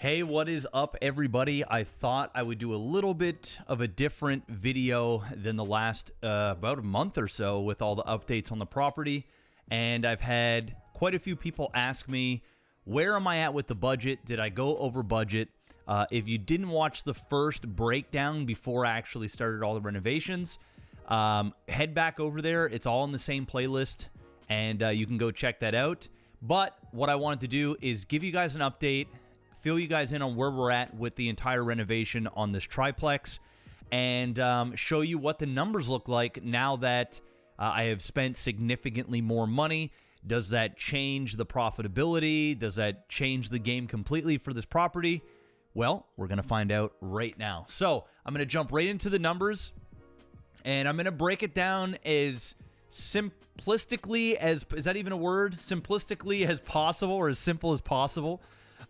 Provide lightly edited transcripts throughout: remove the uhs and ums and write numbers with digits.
Hey, what is up, everybody? I thought I would do a little bit of a different video than the last about a month or so with all the updates on the property. And I've had quite a few people ask me, where am I at with the budget? Did I go over budget? If you didn't watch the first breakdown before I actually started all the renovations, head back over there. It's all in the same playlist, and you can go check that out. But what I wanted to do is give you guys an update, fill you guys in on where we're at with the entire renovation on this triplex, and show you what the numbers look like now that I have spent significantly more money. Does that change the profitability? Does that change the game completely for this property? Well, we're going to find out right now. So I'm going to jump right into the numbers, and I'm going to break it down as simplistically as, is that even a word? Simplistically as possible, or as simple as possible,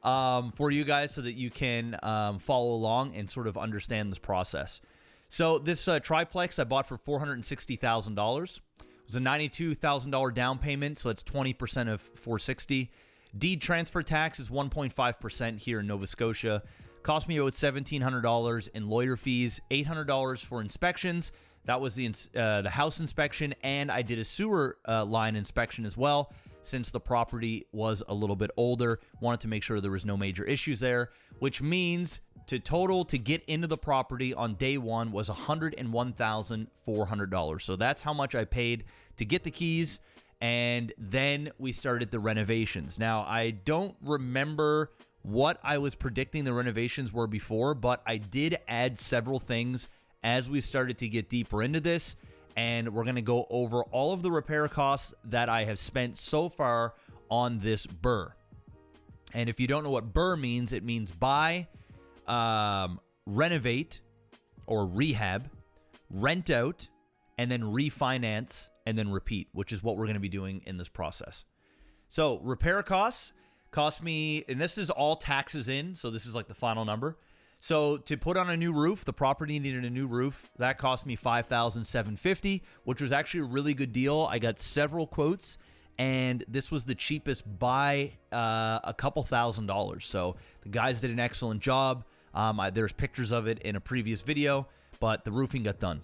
for you guys so that you can follow along and sort of understand this process. So this triplex I bought for $460,000. It was a $92,000 down payment, so that's 20% of $460,000. Deed transfer tax is 1.5% here in Nova Scotia. Cost me about $1,700 in lawyer fees, $800 for inspections. That was the house inspection, and I did a sewer line inspection as well, since the property was a little bit older. Wanted to make sure there was no major issues there, which means to get into the property on day one was $101,400. So that's how much I paid to get the keys, and then we started the renovations. Now, I don't remember what I was predicting the renovations were before, but I did add several things as we started to get deeper into this, and we're going to go over all of the repair costs that I have spent so far on this BRRRR. And if you don't know what BRRRR means, it means buy, renovate, or rehab, rent out, and then refinance, and then repeat, which is what we're going to be doing in this process. So repair costs cost me, and this is all taxes in, so this is like the final number. So to put on a new roof, the property needed a new roof. That cost me $5,750, which was actually a really good deal. I got several quotes, and this was the cheapest by a couple $1,000s. So the guys did an excellent job. There's pictures of it in a previous video, but the roofing got done.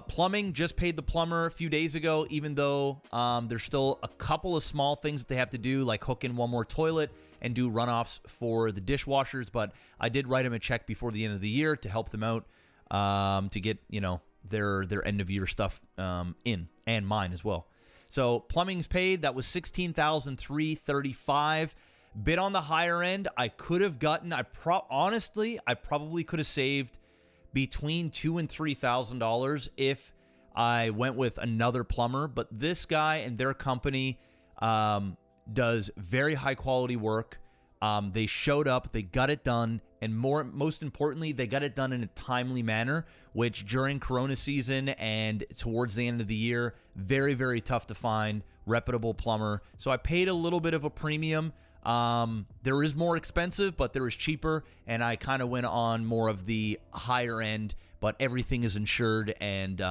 Plumbing, just paid the plumber a few days ago, even though there's still a couple of small things that they have to do, like hook in one more toilet and do runoffs for the dishwashers. But I did write them a check before the end of the year to help them out, to get, their end of year stuff in, and mine as well. So plumbing's paid. That was $16,335. Bit on the higher end. I could have gotten, honestly, I probably could have saved between $2,000 and $3,000 if I went with another plumber. But this guy and their company does very high quality work. They showed up, they got it done, and most importantly, they got it done in a timely manner, which during Corona season and towards the end of the year, very, very tough to find reputable plumber. So I paid a little bit of a premium. There is more expensive, but there is cheaper, and I kind of went on more of the higher end, but everything is insured and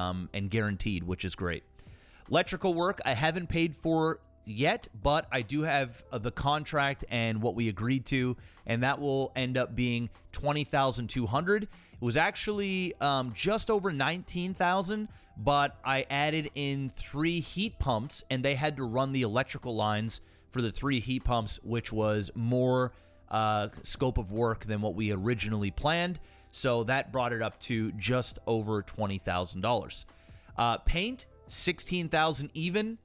guaranteed, which is great. Electrical work I haven't paid for yet, but I do have the contract and what we agreed to, and that will end up being $20,200. It was actually just over $19,000, but I added in 3 heat pumps, and they had to run the electrical lines for the 3 heat pumps, which was more scope of work than what we originally planned. So that brought it up to just over $20,000. Paint, $16,000 even.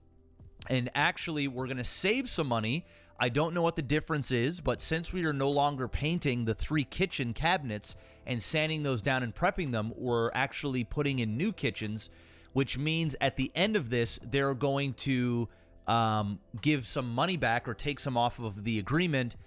And actually, we're going to save some money. I don't know what the difference is, but since we are no longer painting the 3 kitchen cabinets and sanding those down and prepping them, we're actually putting in new kitchens, which means at the end of this, they're going to give some money back or take some off of the agreement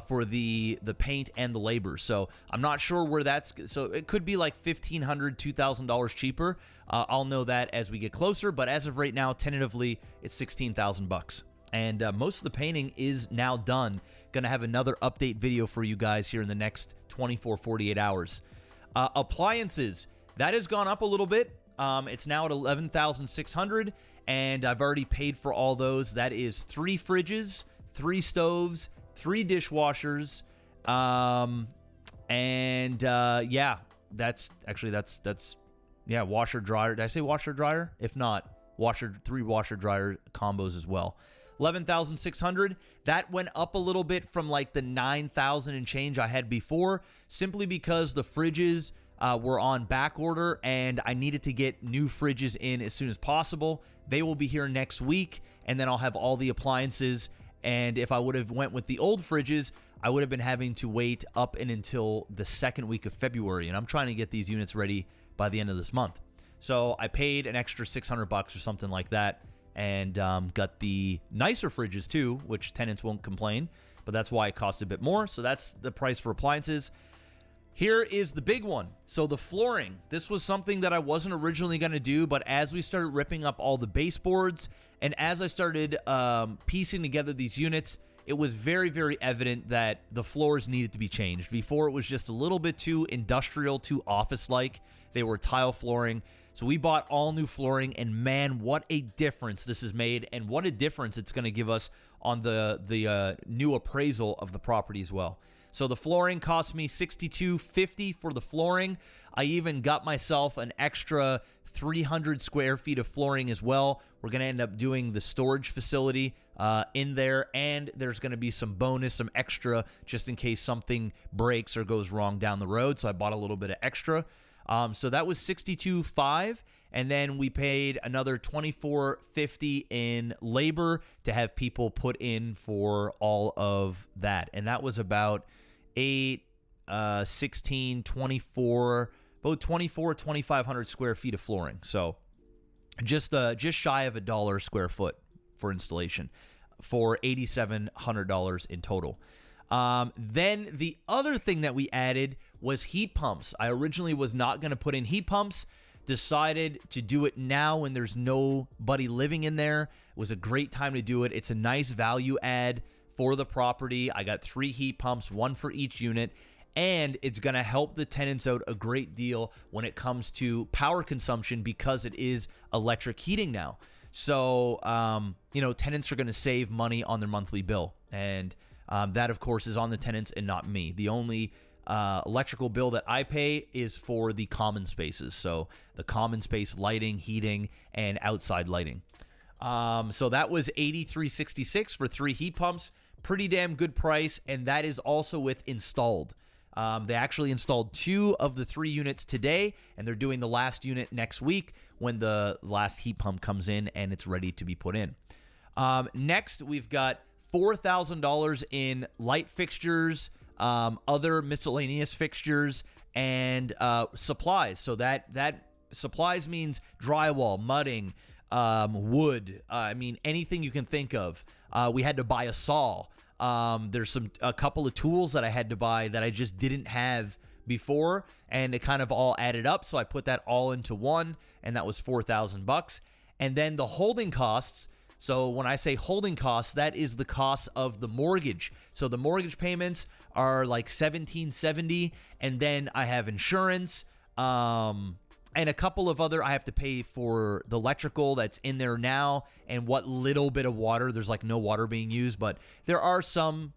for the paint and the labor. So I'm not sure where that's, so it could be like $1,500, $2,000 cheaper. I'll know that as we get closer, but as of right now, tentatively, it's $16,000 and most of the painting is now done. Gonna have another update video for you guys here in the next 48 hours. Appliances, that has gone up a little bit. It's now at $11,600, and I've already paid for all those. That is 3 fridges, 3 stoves, 3 dishwashers, Yeah, that's yeah, washer dryer. Did I say washer dryer? If not, three washer dryer combos as well. 11,600. That went up a little bit from like the 9,000 and change I had before, simply because the fridges were on back order and I needed to get new fridges in as soon as possible. They will be here next week, and then I'll have all the appliances. And if I would have went with the old fridges, I would have been having to wait up and until the second week of February, and I'm trying to get these units ready by the end of this month. So I paid an extra $600 or something like that, and got the nicer fridges too, which tenants won't complain, but that's why it cost a bit more. So that's the price for appliances. Here is the big one. So the flooring. This was something that I wasn't originally going to do, but as we started ripping up all the baseboards and as I started piecing together these units, it was very, very evident that the floors needed to be changed. Before, it was just a little bit too industrial, too office-like. They were tile flooring. So we bought all new flooring, and man, what a difference this has made, and what a difference it's going to give us on the new appraisal of the property as well. So the flooring cost me $62.50 for the flooring. I even got myself an extra 300 square feet of flooring as well. We're going to end up doing the storage facility in there, and there's going to be some bonus, some extra, just in case something breaks or goes wrong down the road. So I bought a little bit of extra. So that was $62.5, and then we paid another $24.50 in labor to have people put in for all of that, and that was about 8, 16, 24, about 2,500 square feet of flooring. So just shy of $1 a square foot for installation, for $8,700 in total. Then the other thing that we added was heat pumps. I originally was not going to put in heat pumps, decided to do it now when there's nobody living in there. It was a great time to do it. It's a nice value add for the property. I got 3 heat pumps, 1 for each unit, and it's going to help the tenants out a great deal when it comes to power consumption because it is electric heating now. So, tenants are going to save money on their monthly bill, and that, of course, is on the tenants and not me. The only electrical bill that I pay is for the common spaces, so the common space lighting, heating, and outside lighting. So that was $83.66 for 3 heat pumps. Pretty damn good price, and that is also with installed. They actually installed 2 of the 3 units today, and they're doing the last unit next week when the last heat pump comes in and it's ready to be put in. Next, we've got $4,000 in light fixtures, other miscellaneous fixtures, and supplies. So that supplies means drywall, mudding, wood. Anything you can think of. We had to buy a saw. There's a couple of tools that I had to buy that I just didn't have before, and it kind of all added up. So I put that all into one, and that was $4,000. And then the holding costs. So when I say holding costs, that is the cost of the mortgage. So the mortgage payments are like $1,770, and then I have insurance, and a couple of other, I have to pay for the electrical that's in there now, and what little bit of water. There's like no water being used, but there are some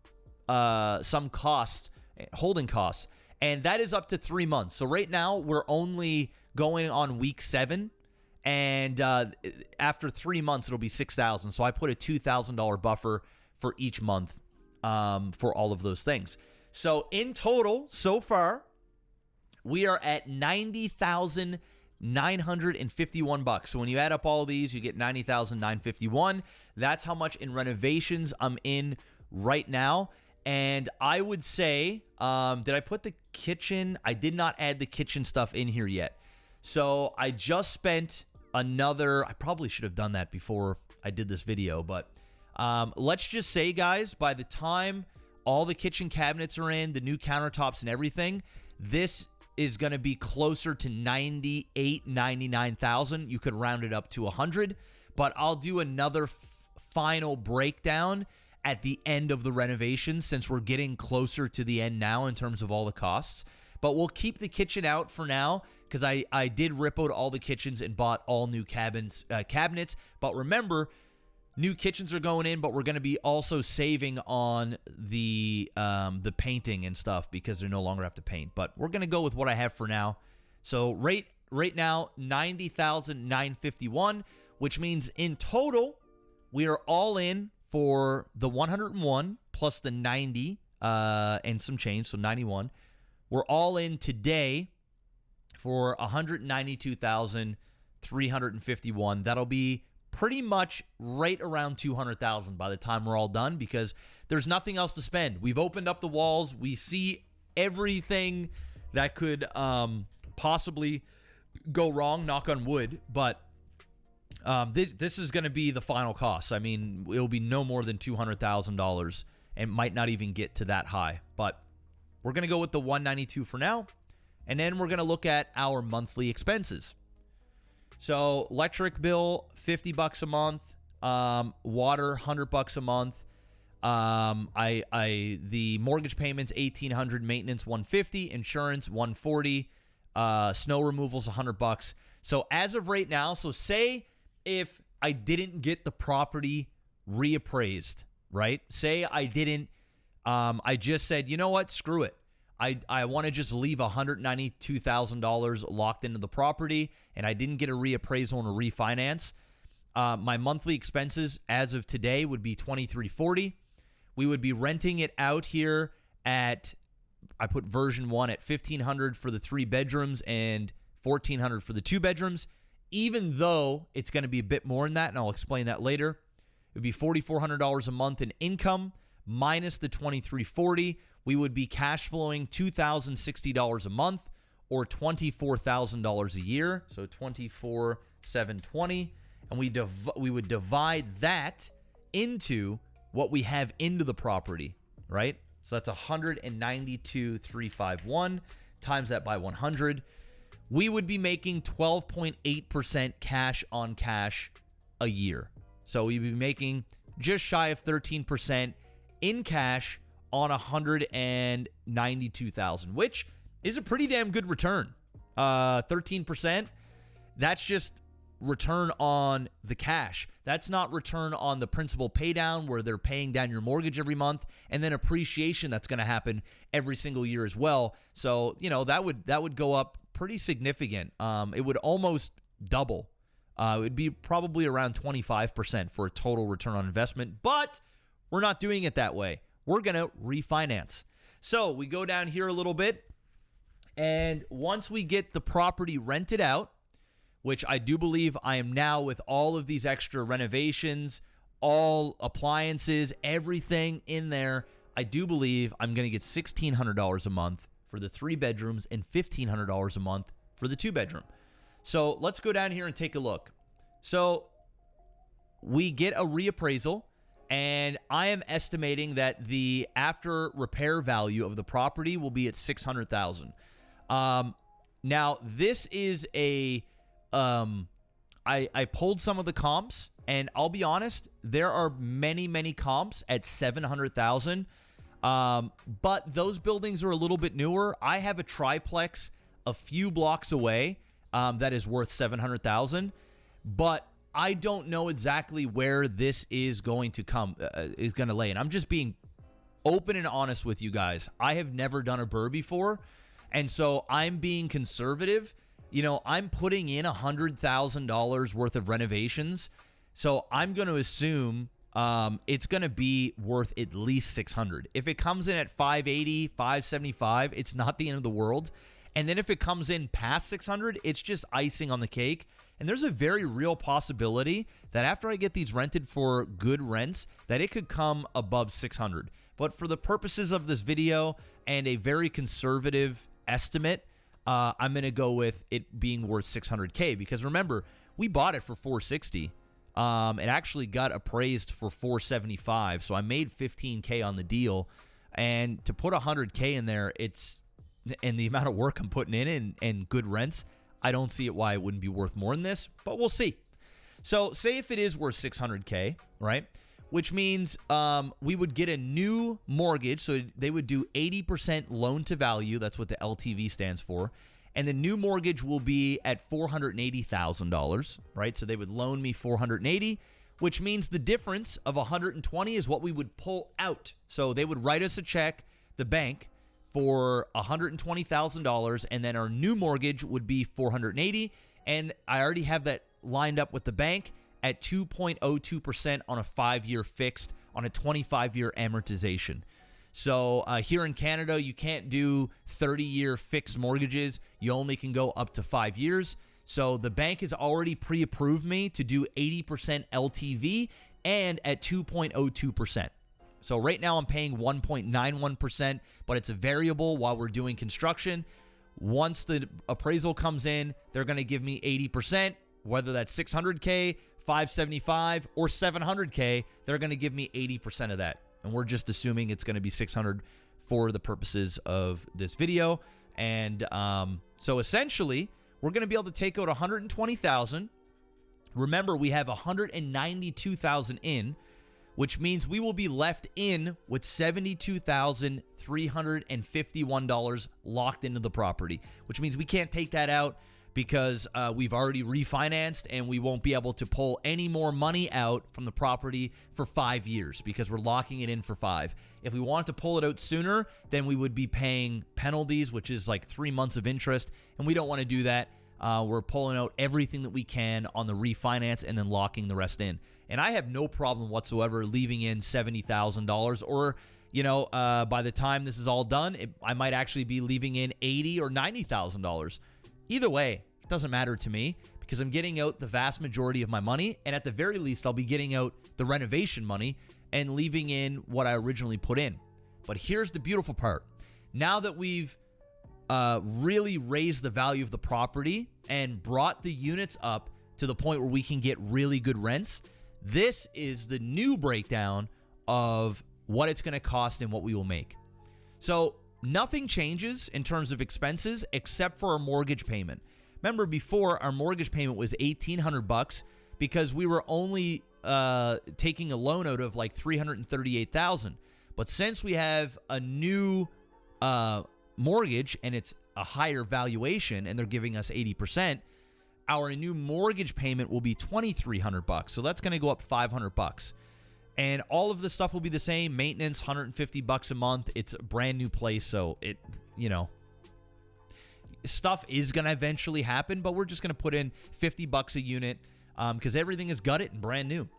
costs, holding costs, and that is up to 3 months. So right now we're only going on week 7. And after 3 months, it'll be $6,000. So I put a $2,000 buffer for each month for all of those things. So in total, so far, we are at $90,951. So when you add up all of these, you get $90,951. That's how much in renovations I'm in right now. And I would say, did I put the kitchen? I did not add the kitchen stuff in here yet. So I just spent another, I probably should have done that before I did this video, but let's just say, guys, by the time all the kitchen cabinets are in, the new countertops and everything, this is going to be closer to $98,000, $99,000. You could round it up to 100, but I'll do another final breakdown at the end of the renovation, since we're getting closer to the end now in terms of all the costs. But we'll keep the kitchen out for now, because I did rip out all the kitchens and bought all new cabinets. But remember, New kitchens are going in, but we're going to be also saving on the painting and stuff because they no longer have to paint. But we're going to go with what I have for now. So right now, $90,951, which means in total, we are all in for the 101 plus the 90 and some change, so 91. We're all in today for 192,351. That'll be pretty much right around 200,000 by the time we're all done because there's nothing else to spend. We've opened up the walls. We see everything that could possibly go wrong, knock on wood, but this is going to be the final cost. I mean, it'll be no more than $200,000 and might not even get to that high, but we're going to go with the 192 for now, and then we're going to look at our monthly expenses. So electric bill, $50 a month. Water, $100 a month. The mortgage payments, $1,800. Maintenance, $150. Insurance, $140. Snow removals, $100. So as of right now, so say if I didn't get the property reappraised, right? Say I didn't. I just said, you know what? Screw it. I want to just leave $192,000 locked into the property, and I didn't get a reappraisal and a refinance. My monthly expenses as of today would be $2,340. We would be renting it out here at, I put version 1 at $1,500 for the 3 bedrooms and $1,400 for the 2 bedrooms, even though it's going to be a bit more than that, and I'll explain that later. It would be $4,400 a month in income minus the $2,340. We would be cash flowing $2,060 a month or $24,000 a year. So $24,720. And we would divide that into what we have into the property, right? So that's $192,351 times that by 100. We would be making 12.8% cash on cash a year. So we'd be making just shy of 13% in cash on 192,000, which is a pretty damn good return. 13%, that's just return on the cash. That's not return on the principal pay down where they're paying down your mortgage every month, and then appreciation that's going to happen every single year as well. So, you know, that would go up pretty significant. It would almost double. It would be probably around 25% for a total return on investment, but we're not doing it that way. We're going to refinance. So we go down here a little bit, and once we get the property rented out, which I do believe I am now with all of these extra renovations, all appliances, everything in there, I do believe I'm going to get $1,600 a month for the 3 bedrooms and $1,500 a month for the 2 bedroom. So let's go down here and take a look. So we get a reappraisal, and I am estimating that the after repair value of the property will be at $600,000. Now this is a I pulled some of the comps, and I'll be honest, there are many comps at $700,000. But those buildings are a little bit newer. I have a triplex a few blocks away that is worth $700,000, but I don't know exactly where this is going to lay. And I'm just being open and honest with you guys. I have never done a burr before, and so I'm being conservative. You know, I'm putting in $100,000 worth of renovations, so I'm going to assume it's going to be worth at least $600. If it comes in at $580, $575, it's not the end of the world. And then if it comes in past $600, it's just icing on the cake. And there's a very real possibility that after I get these rented for good rents, that it could come above $600. But for the purposes of this video and a very conservative estimate, I'm going to go with it being worth $600K, because remember, we bought it for $460. It actually got appraised for $475, so I made $15K on the deal. And to put $100K in there, and the amount of work I'm putting in and good rents, I don't see it why it wouldn't be worth more than this, but we'll see. So say if it is worth $600K, right? Which means we would get a new mortgage. So they would do 80% loan to value. That's what the LTV stands for. And the new mortgage will be at $480,000, right? So they would loan me $480. which means the difference of 120 is what we would pull out. So they would write us a check, the bank, for $120,000, and then our new mortgage would be $480,000. And I already have that lined up with the bank at 2.02% on a 5-year fixed on a 25-year amortization. So here in Canada, you can't do 30-year fixed mortgages. You only can go up to 5 years. So the bank has already pre-approved me to do 80% LTV and at 2.02%. So right now I'm paying 1.91%, but it's a variable while we're doing construction. Once the appraisal comes in, they're going to give me 80%, whether that's $600K, $575, or $700K, they're going to give me 80% of that. And we're just assuming it's going to be $600 for the purposes of this video. And so essentially, we're going to be able to take out $120,000. Remember, we have $192,000 in, which means we will be left in with $72,351 locked into the property, which means we can't take that out because we've already refinanced and we won't be able to pull any more money out from the property for 5 years because we're locking it in for 5. If we wanted to pull it out sooner, then we would be paying penalties, which is like 3 months of interest, and we don't want to do that. We're pulling out everything that we can on the refinance and then locking the rest in. And I have no problem whatsoever leaving in $70,000 or, by the time this is all done, I might actually be leaving in $80,000 or $90,000. Either way, it doesn't matter to me because I'm getting out the vast majority of my money. And at the very least, I'll be getting out the renovation money and leaving in what I originally put in. But here's the beautiful part. Now that we've really raised the value of the property and brought the units up to the point where we can get really good rents, this is the new breakdown of what it's going to cost and what we will make. So nothing changes in terms of expenses except for our mortgage payment. Remember, before our mortgage payment was $1,800 because we were only taking a loan out of like $338,000. But since we have a new mortgage and it's a higher valuation and they're giving us 80%, our new mortgage payment will be $2,300. So that's going to go up $500. And all of the stuff will be the same. Maintenance, $150 a month. It's a brand new place, so stuff is going to eventually happen, but we're just going to put in $50 a unit because everything is gutted and brand new.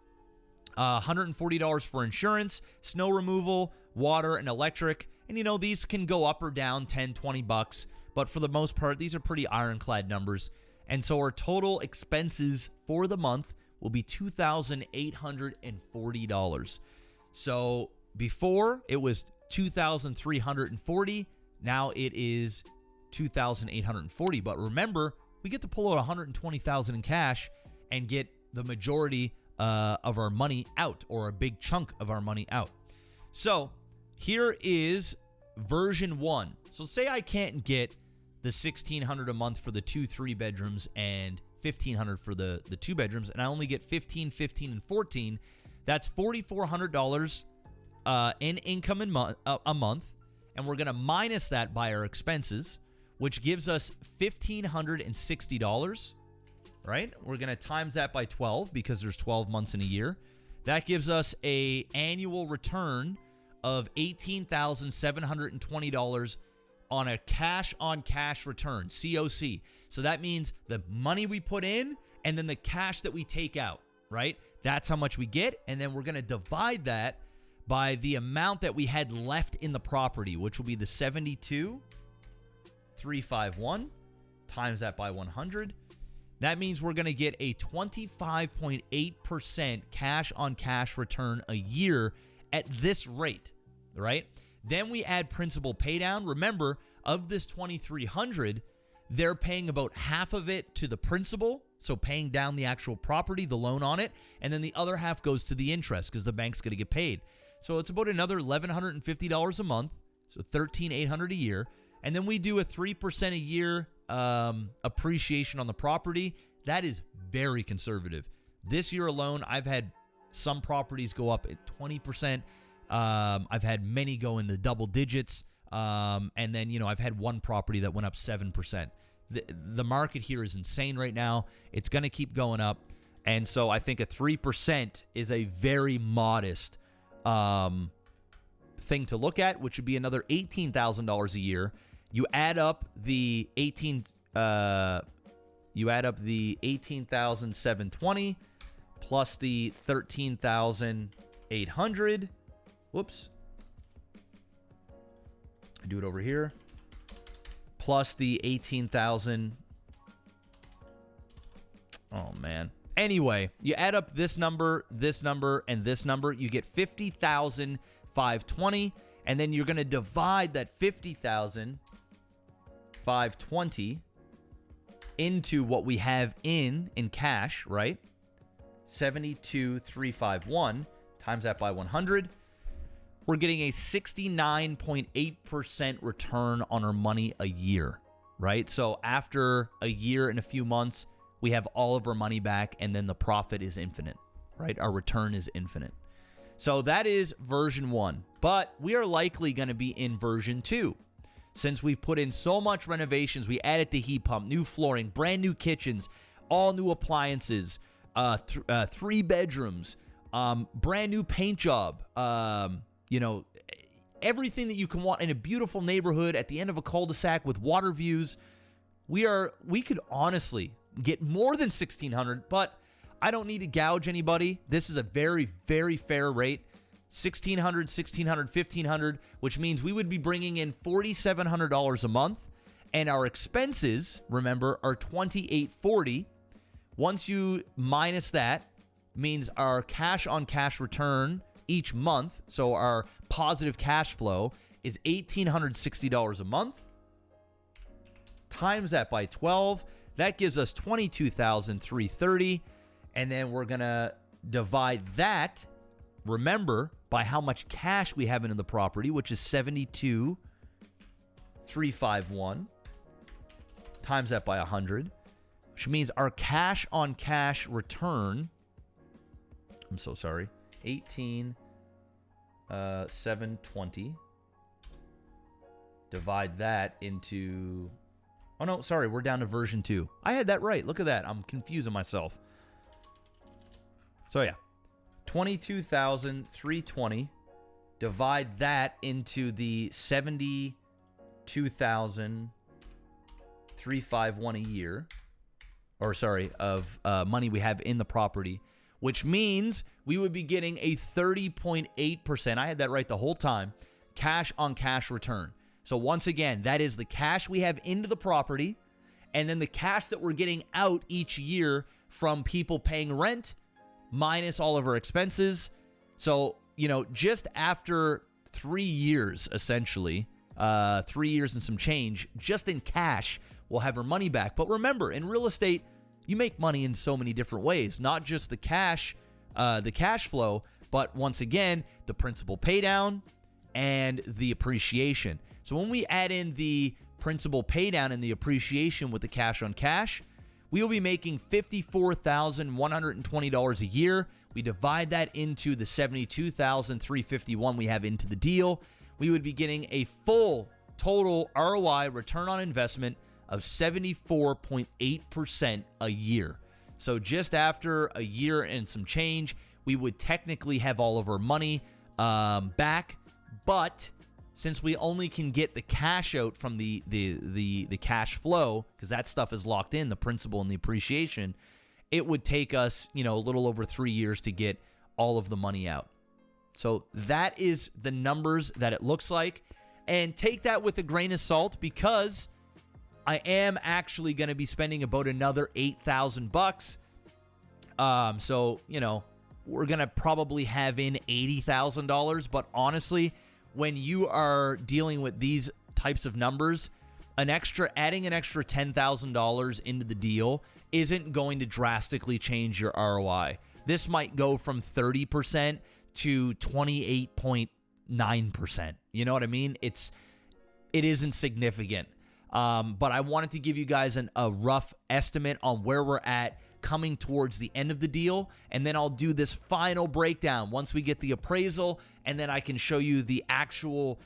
$140 for insurance, snow removal, water, and electric. And, these can go up or down $10, $20, but for the most part, these are pretty ironclad numbers. And so our total expenses for the month will be $2,840. So before it was $2,340, now it is $2,840. But remember, we get to pull out $120,000 in cash and get the majority of our money out, or a big chunk of our money out. So here is version 1. So say I can't get the $1,600 a month for the 2 3-bedrooms and $1,500 for the 2 bedrooms, and I only get $15, $15, and $14. That's $4,400 in income a month, and we're going to minus that by our expenses, which gives us $1,560, right? We're going to times that by 12 because there's 12 months in a year. That gives us a annual return of $18,720 on a cash-on-cash return, COC. So that means the money we put in and then the cash that we take out, right? That's how much we get, and then we're going to divide that by the amount that we had left in the property, which will be the $72,351, times that by 100. That means we're going to get a 25.8% cash-on-cash return a year at this rate, right? Then we add principal paydown. Remember, of this $2,300, they're paying about half of it to the principal, so paying down the actual property, the loan on it, and then the other half goes to the interest because the bank's going to get paid. So it's about another $1,150 a month, so $13,800 a year. And then we do a 3% a year appreciation on the property. That is very conservative. This year alone, I've had some properties go up at 20%. I've had many go in the double digits. And then, I've had one property that went up 7%. The market here is insane right now. It's going to keep going up. And so I think a 3% is a very modest thing to look at, which would be another $18,000 a year. You add up the 18,720 plus the 13,800. Whoops. I do it over here. Plus the 18,000. Oh, man. Anyway, you add up this number, and this number, you get 50,520, and then you're going to divide that 50,520 into what we have in cash, right? 72,351 times that by 100. We're getting a 69.8% return on our money a year, right? So after a year and a few months, we have all of our money back, and then the profit is infinite, right? Our return is infinite. So that is version 1, but we are likely going to be in version 2. Since we've put in so much renovations, we added the heat pump, new flooring, brand new kitchens, all new appliances, 3 bedrooms, brand new paint job, everything that you can want in a beautiful neighborhood at the end of a cul-de-sac with water views. We could honestly get more than $1,600, but I don't need to gouge anybody. This is a very, very fair rate. $1,600, $1,600, $1,500, which means we would be bringing in $4,700 a month, and our expenses, remember, are $2,840. Once you minus that, means our cash on cash return each month, so our positive cash flow, is $1,860 a month. Times that by 12, that gives us $22,330, and then we're going to divide that, remember, by how much cash we have in the property, which is $72,351, times that by 100, which means our cash on cash return, I'm so sorry, 18,720, divide that into... Oh, no, sorry, we're down to version 2. I had that right. Look at that. I'm confusing myself. So, yeah, 22,320. Divide that into the 72,351 a year. Or, sorry, of money we have in the property, which means we would be getting a 30.8%. I had that right the whole time. Cash on cash return. So once again, that is the cash we have into the property, and then the cash that we're getting out each year from people paying rent, minus all of our expenses. So, just after 3 years, essentially, 3 years and some change, just in cash, we'll have our money back. But remember, in real estate, you make money in so many different ways, not just the cash flow, but once again, the principal pay down and the appreciation. So when we add in the principal pay down and the appreciation with the cash on cash, we will be making $54,120 a year. We divide that into the $72,351 we have into the deal. We would be getting a full total ROI, return on investment, of 74.8% a year. So just after a year and some change, we would technically have all of our money back, but since we only can get the cash out from the cash flow, because that stuff is locked in, the principal and the appreciation, it would take us, a little over 3 years to get all of the money out. So that is the numbers that it looks like. And take that with a grain of salt, because I am actually going to be spending about another $8,000. So, we're going to probably have in $80,000, but honestly, when you are dealing with these types of numbers, adding an extra $10,000 into the deal isn't going to drastically change your ROI. This might go from 30% to 28.9%. You know what I mean? It isn't significant. But I wanted to give you guys a rough estimate on where we're at coming towards the end of the deal, and then I'll do this final breakdown once we get the appraisal, and then I can show you the actual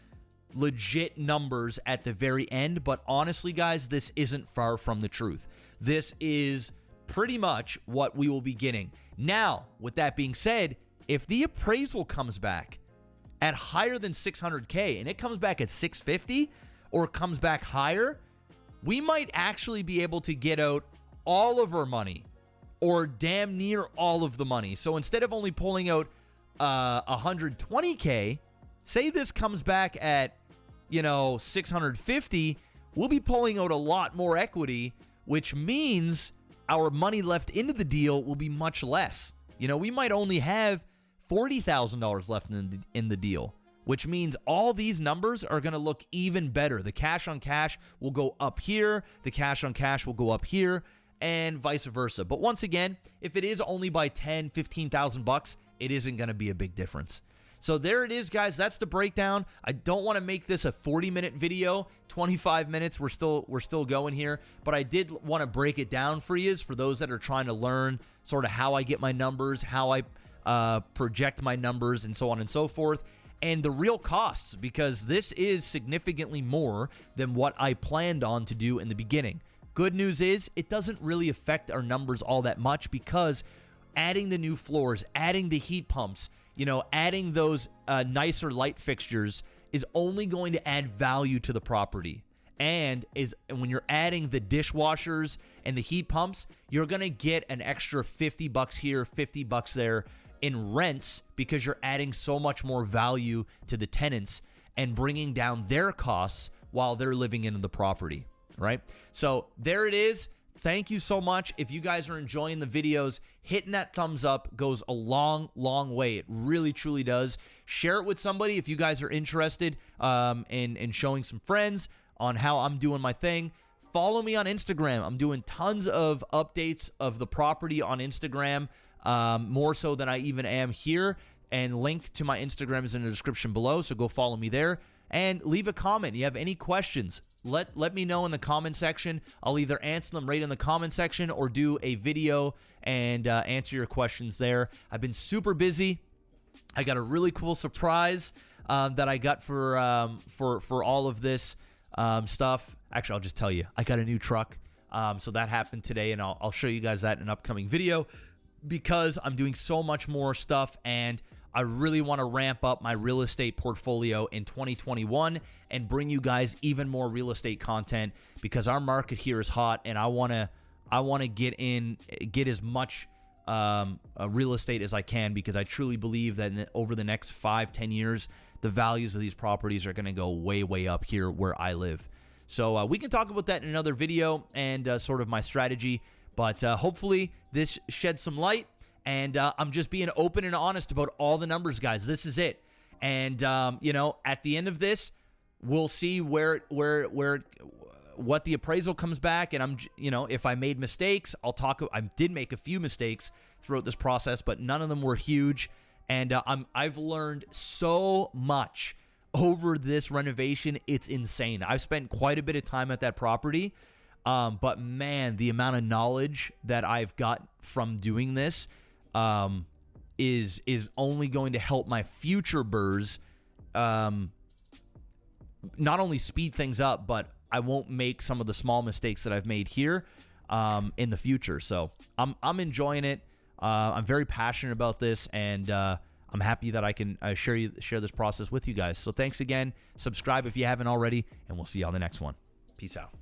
legit numbers at the very end. But honestly, guys, this isn't far from the truth. This is pretty much what we will be getting. Now, with that being said, if the appraisal comes back at higher than 600K and it comes back at 650 or comes back higher, we might actually be able to get out all of our money or damn near all of the money. So instead of only pulling out 120K, say this comes back at, 650, we'll be pulling out a lot more equity, which means our money left into the deal will be much less. We might only have $40,000 left in the deal, which means all these numbers are going to look even better. The cash on cash will go up here. The cash on cash will go up here, and vice versa. But once again, if it is only by 10, 15,000 bucks, it isn't going to be a big difference. So there it is, guys. That's the breakdown. I don't want to make this a 40-minute video. 25 minutes, we're still going here. But I did want to break it down for you, for those that are trying to learn sort of how I get my numbers, how I project my numbers, and so on and so forth, and the real costs, because this is significantly more than what I planned on to do in the beginning. Good news is it doesn't really affect our numbers all that much, because adding the new floors, adding the heat pumps, adding those nicer light fixtures is only going to add value to the property. And when you're adding the dishwashers and the heat pumps, you're going to get an extra 50 bucks here, 50 bucks there in rents, because you're adding so much more value to the tenants and bringing down their costs while they're living in the property, right? So there it is. Thank you so much. If you guys are enjoying the videos, hitting that thumbs up goes a long, long way. It really, truly does. Share it with somebody if you guys are interested in showing some friends on how I'm doing my thing. Follow me on Instagram. I'm doing tons of updates of the property on Instagram, more so than I even am here. And link to my Instagram is in the description below, so go follow me there. And leave a comment. You have any questions, let me know in the comment section. I'll either answer them right in the comment section or do a video and answer your questions there. I've been super busy. I got a really cool surprise that I got for all of this stuff. Actually, I'll just tell you, I got a new truck. So that happened today, and I'll show you guys that in an upcoming video, because I'm doing so much more stuff, and I really want to ramp up my real estate portfolio in 2021 and bring you guys even more real estate content, because our market here is hot, and I want to get as much real estate as I can, because I truly believe that over the next 5-10 years, the values of these properties are going to go way, way up here where I live. So we can talk about that in another video and sort of my strategy, but hopefully this sheds some light. And I'm just being open and honest about all the numbers, guys. This is it. And, at the end of this, we'll see what the appraisal comes back. And if I made mistakes, I did make a few mistakes throughout this process, but none of them were huge. And I've learned so much over this renovation. It's insane. I've spent quite a bit of time at that property. But man, the amount of knowledge that I've got from doing this is only going to help my future burrs not only speed things up, but I won't make some of the small mistakes that I've made here in the future. So I'm enjoying it. I'm very passionate about this, and I'm happy that I can share this process with you guys. So thanks again. Subscribe if you haven't already, and we'll see you on the next one. Peace out.